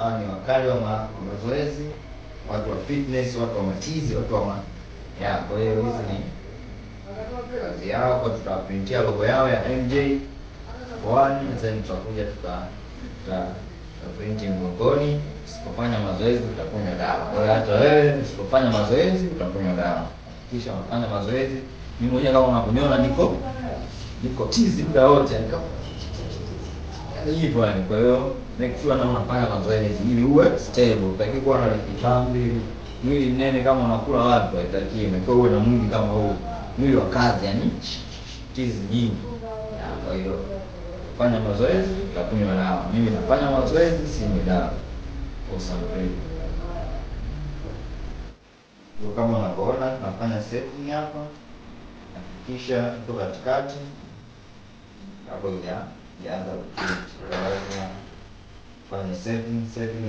hawa ni wakali wa mazoezi, watu wa fitness, watu wa matizi, watu wa kwa hiyo hizi ni kazi yao. Kwa tutawaprintia logo yao ya MJ1, then tutakuja tutaprinti mgongoni. Usipofanya mazoezi utakunywa dawa. Kwa hiyo hata wewe usipofanya mazoezi utakunywa dawa. Kisha unafanya mazoezi. Mimi mwenyewe kama unaponiona niko tizi muda wote, hivyo yani. Kwa hiyo make sure na unafanya mazoezi ili uwe stable. Utaki kuwa na kitambi, mwili mnene kama unakula watu, haitaki. Imekuwa uwe na mwili kama huu, mwili wa kazi, yani tizi nyingi. Kwa hiyo fanya mazoezi, utakunywa dawa. Mimi nafanya mazoezi, sinywi dawa. Usample. Kama unavyoona nafanya setting hapa. Kisha kutoka katikati hapo yaanza kufanya setting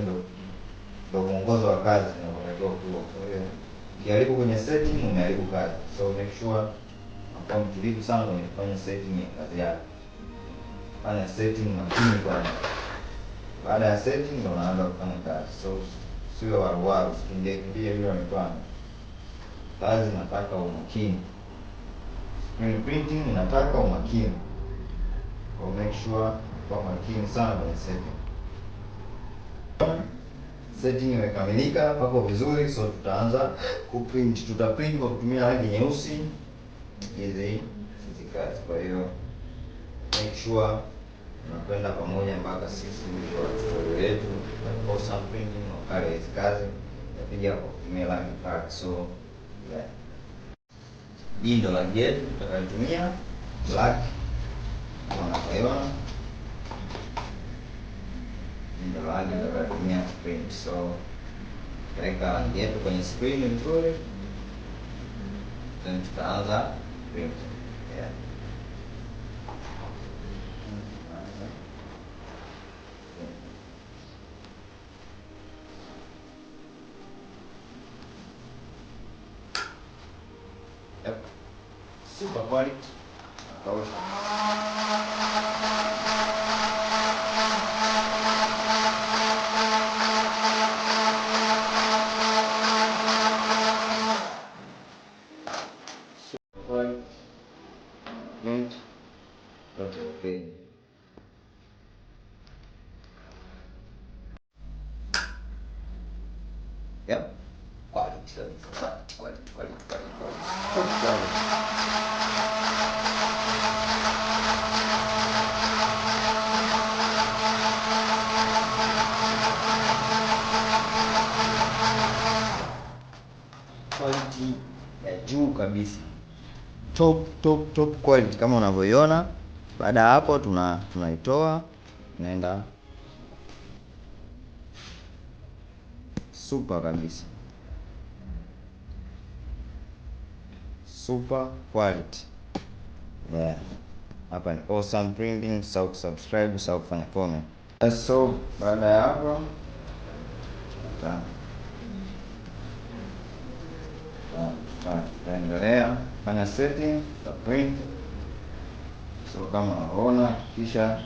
ndio mwongozo wa kazi na unatakiwa kuwa. Kwa hiyo ukiharibu kwenye setting umeharibu kazi. So make sure unakuwa mtulivu sana kwenye kufanya setting ya kazi yako. Fanya setting makini kwanza. Baada ya setting ndio unaanza kufanya kazi. So sio waruwaru, usikimbie bila mipano. Kazi nataka umakini. Screen printing inataka umakini. Kwa make sure kwa makini sana kwenye setting. Setting imekamilika, pako vizuri, so tutaanza kuprint. Tutaprint kwa kutumia rangi nyeusi hizi kazi. Kwa hiyo make sure tunakwenda pamoja mpaka sisi mwisho wa tutorial yetu. Kwa some printing na kale hizi kazi tutapiga kwa kutumia rangi kali. So hii ndio rangi yetu tutakayotumia, black kama unavyoona. Ndio rangi tutakayotumia print. So tutaweka rangi yetu kwenye screen nzuri, then tutaanza print. Super quality. Yep. Quality. Quality ya juu kabisa, top quality kama unavyoiona. Baada ya hapo tunaitoa, naenda super kabisa, super quality. Hapa ni Awesome Printing. Subscribe, kufanya comment. So baada ya hapo tutaendelea fanya setting, print. So kama unaona, kisha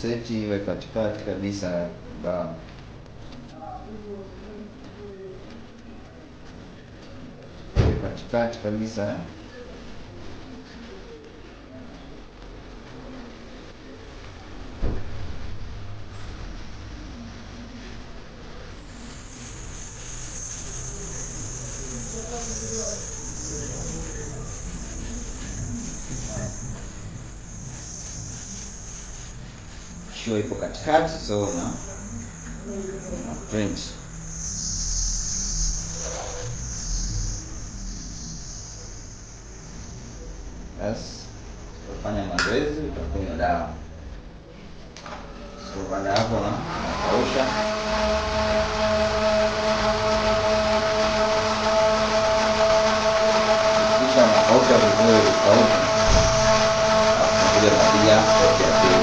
set iwe katikati kabisa, katikati kabisa. Show ipo katikati, so na print. Yes, kufanya mazoezi utakunywa dawa. So baada hapo na kausha. Kisha nakausha vizuri kauka. Kuja kupiga kote ya pili.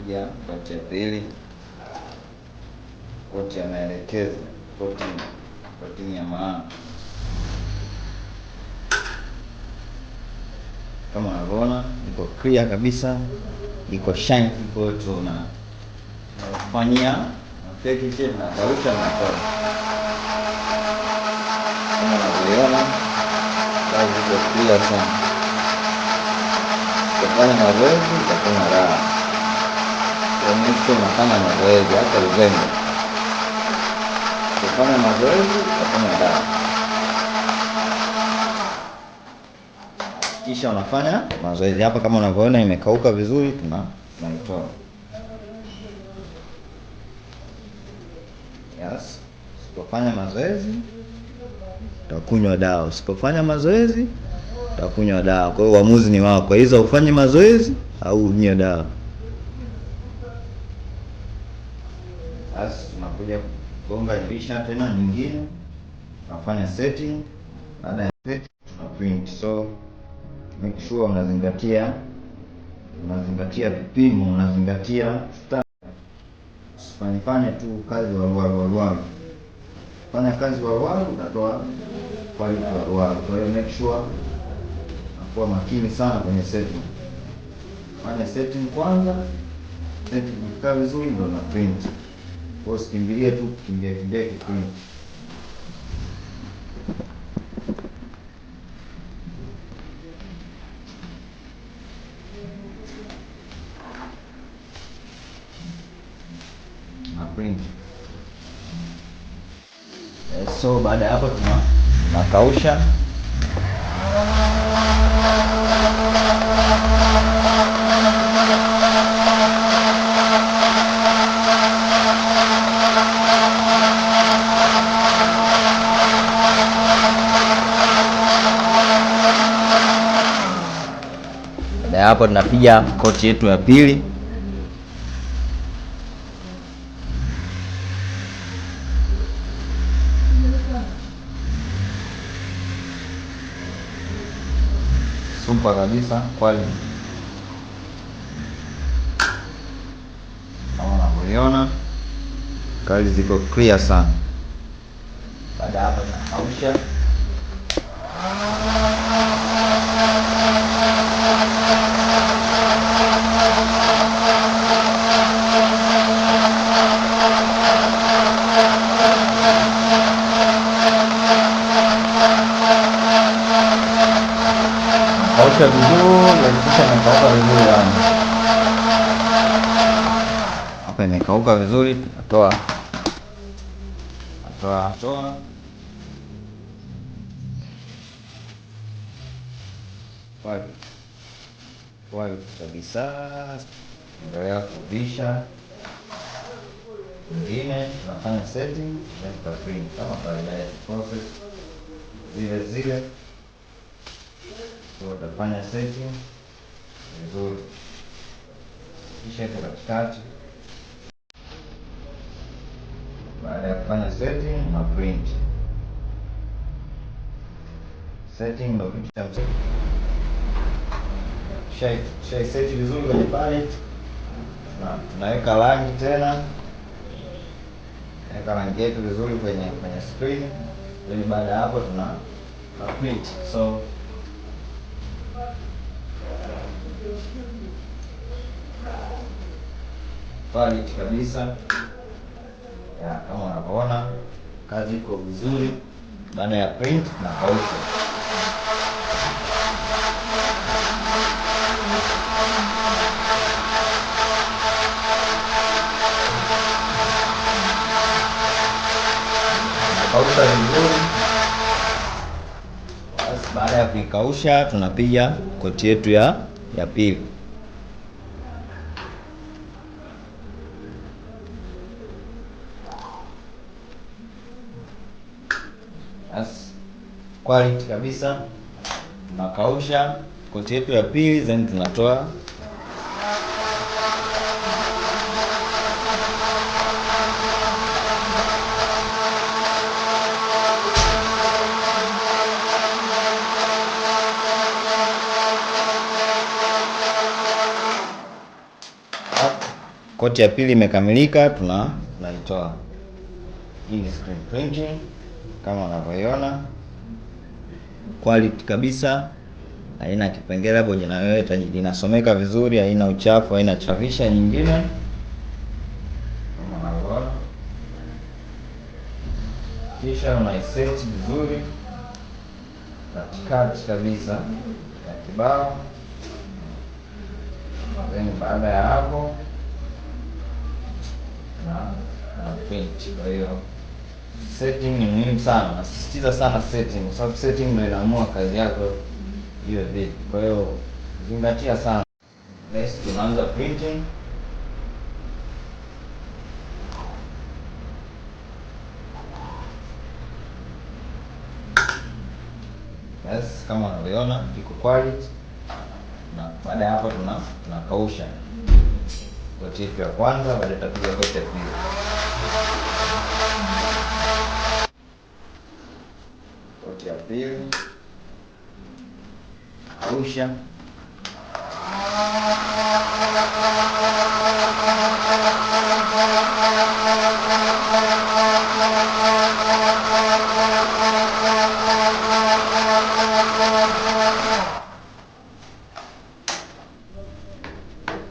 Ya kote ya pili. koti ya maelekezo, koti ya maana. Kama unavyoona iko clear kabisa, iko shine, iko tunafanyia fake tena na kausha na toa. Kama unavyoona kazi iko clear sana. Kufanya mazoezi utakuwa raha. Unafanya mazoezi hata uzembe. Kufanya mazoezi utakuwa raha. Kisha unafanya mazoezi hapa, kama unavyoona imekauka vizuri, tunaitoa. Yes, usipofanya mazoezi utakunywa dawa. Usipofanya mazoezi utakunywa dawa. Kwa hiyo uamuzi ni wako, hizo ufanye mazoezi au unywe dawa. Sasa tunakuja kugonga dirisha tena nyingine, tunafanya setting. Baada ya setting tuna print. So make sure unazingatia vipimo, unazingatia style. Usifanye tu kazi walu. Fanya kazi walu utatoa quality walu. Kwa hiyo make sure unakuwa makini sana kwenye setting. Fanya setting kwanza, setting ikikaa vizuri ndio na print. Kwa hiyo usikimbilie tu kimbia print. Print. So baada ya hapo tunakausha. Baada ya hapo tunapiga koti yetu ya pili. Super kabisa quality. Kama unavyoona kazi ziko clear sana. Baada ya hapo tunakausha. Kausha vizuri, kisha imekauka vizuri yani. Hapa imekauka vizuri, toa. Wapi kabisa. Endelea kubisha. Ingine tunafanya setting na print kama kawaida ya process zile. So utafanya setting vizuri, kisha iko katikati. Baada ya kufanya setting na print. Setting ndio kitu cha msingi. Shai set vizuri kwenye palette. Tunaweka rangi tena. Naweka rangi yetu vizuri kwenye screen. Then baada ya hapo tuna print. So quality kabisa. Ya, kama unavyoona kazi iko vizuri. Baada ya print na kausha. Kausha vizuri. Basi baada ya kuikausha tunapiga koti yetu ya pili. Yes, quality kabisa. Tunakausha koti yetu ya pili, then tunatoa. Koti ya pili imekamilika, tunaitoa. Hii ni screen printing kama unavyoiona, quality kabisa, haina kipengele hapo jina yoyote, linasomeka vizuri, haina uchafu, haina chafisha nyingine kama unavyoona. Kisha unaiset vizuri katikati kabisa ya kibao. Then baada ya hapo na print. Kwa hiyo setting ni muhimu sana, nasisitiza sana setting, kwa sababu setting ndio inaamua kazi yako hiyo vipi. Kwa hiyo zingatia sana. Next tunaanza printing. Yes, kama unavyoona iko quality, na baada ya hapo tunakausha koti ya kwanza, baada tutapiga koti ya pili. Koti ya pili kausha.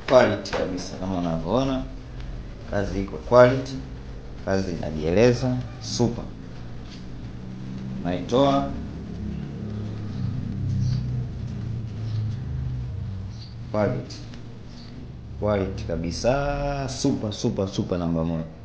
Quality kabisa kama unavyoona, kazi iko quality, kazi inajieleza super. Naitoa quality kabisa, super namba 1.